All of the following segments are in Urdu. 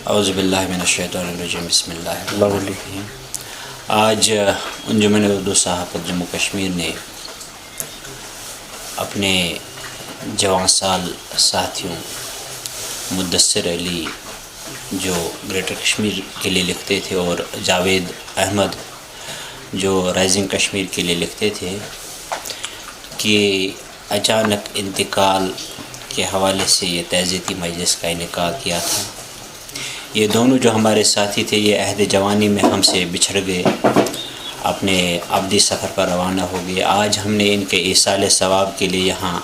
اعوذ باللہ من الشیطان الرجیم بسم اللہ الرحمن الرحیم۔ آج انجمن اردو صحافت جموں کشمیر نے اپنے جوان سال ساتھیوں مدثر علی جو گریٹر کشمیر کے لیے لکھتے تھے اور جاوید احمد جو رائزنگ کشمیر کے لیے لکھتے تھے کہ اچانک انتقال کے حوالے سے یہ تعزیتی مجلس کا انعقاد کیا تھا۔ یہ دونوں جو ہمارے ساتھی تھے یہ عہد جوانی میں ہم سے بچھڑ گئے، اپنے ابدی سفر پر روانہ ہو گئے۔ آج ہم نے ان کے ایصال ثواب کے لیے یہاں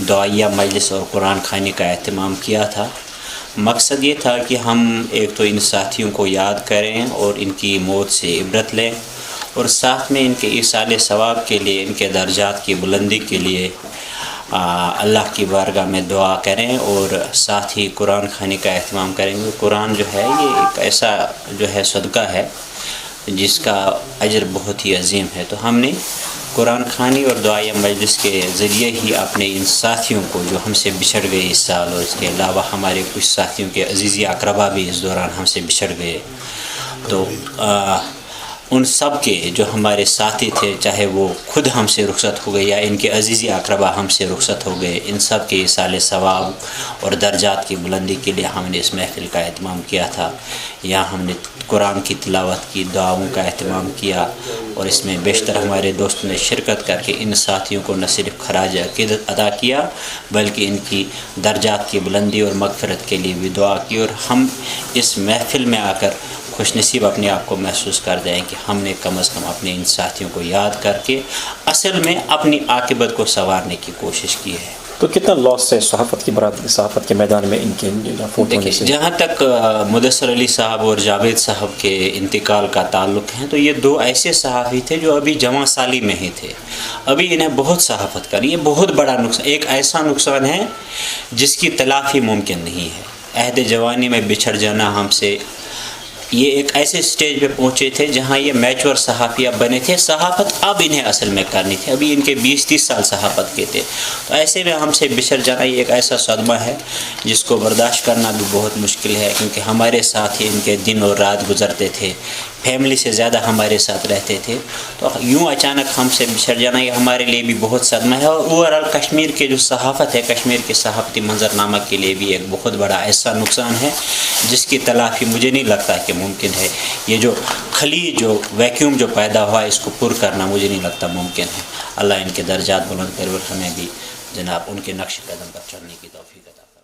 دعائیہ مجلس اور قرآن خوانی کا اہتمام کیا تھا۔ مقصد یہ تھا کہ ہم ایک تو ان ساتھیوں کو یاد کریں اور ان کی موت سے عبرت لیں، اور ساتھ میں ان کے ایصال ثواب کے لیے، ان کے درجات کی بلندی کے لیے اللہ کی بارگاہ میں دعا کریں، اور ساتھ ہی قرآن خوانی کا اہتمام کریں گے۔ قرآن جو ہے یہ ایک ایسا جو ہے صدقہ ہے جس کا اجر بہت ہی عظیم ہے۔ تو ہم نے قرآن خوانی اور دعائیہ مجلس کے ذریعے ہی اپنے ان ساتھیوں کو جو ہم سے بچھڑ گئے اس سال، اور اس کے علاوہ ہمارے کچھ ساتھیوں کے عزیزی اقربا بھی اس دوران ہم سے بچھڑ گئے، تو ان سب کے جو ہمارے ساتھی تھے، چاہے وہ خود ہم سے رخصت ہو گئے یا ان کے عزیزی اقربا ہم سے رخصت ہو گئے، ان سب کے ایصال ثواب اور درجات کی بلندی کے لیے ہم نے اس محفل کا اہتمام کیا تھا۔ یہاں ہم نے قرآن کی تلاوت کی، دعاؤں کا اہتمام کیا، اور اس میں بیشتر ہمارے دوستوں نے شرکت کر کے ان ساتھیوں کو نہ صرف خراج عقیدت ادا کیا بلکہ ان کی درجات کی بلندی اور مغفرت کے لیے بھی دعا کی، اور ہم اس محفل میں آ کر خوش نصیب اپنے آپ کو محسوس کر دیں کہ ہم نے کم از کم اپنے ان ساتھیوں کو یاد کر کے اصل میں اپنی عاقبت کو سنوارنے کی کوشش کی ہے۔ تو کتنا لاس ہے صحافت کی برادری، صحافت کے میدان میں ان کے فوت ہونے سے؟ جہاں تک مدثر علی صاحب اور جاوید صاحب کے انتقال کا تعلق ہے، تو یہ دو ایسے صحافی تھے جو ابھی جوان سالی میں ہی تھے، ابھی انہیں بہت صحافت کرنی، یہ بہت بڑا نقصان، ایک ایسا نقصان ہے جس کی تلافی ممکن نہیں ہے۔ عہد جوانی میں بچھڑ جانا ہم سے، یہ ایک ایسے سٹیج پہ پہنچے تھے جہاں یہ میچور صحافی اب بنے تھے، صحافت اب انہیں اصل میں کرنی تھی، ابھی ان کے 20-30 سال صحافت کے تھے، تو ایسے میں ہم سے بچھڑ جانا یہ ایک ایسا صدمہ ہے جس کو برداشت کرنا بھی بہت مشکل ہے، کیونکہ ہمارے ساتھ ہی ان کے دن اور رات گزرتے تھے، فیملی سے زیادہ ہمارے ساتھ رہتے تھے، تو یوں اچانک ہم سے بچھڑ جانا یہ ہمارے لیے بھی بہت صدمہ ہے، اور اوورآل کشمیر کے جو صحافت ہے، کشمیر کے صحافتی منظرنامہ کے لیے بھی ایک بہت بڑا ایسا نقصان ہے جس کی تلافی مجھے نہیں لگتا کہ ممکن ہے۔ یہ جو خلی جو ویکیوم جو پیدا ہوا اس کو پر کرنا مجھے نہیں لگتا ممکن ہے۔ اللہ ان کے درجات بلند کرے اور ہمیں بھی جناب ان کے نقش قدم پر چلنے کی توفیق عطا فرمائے۔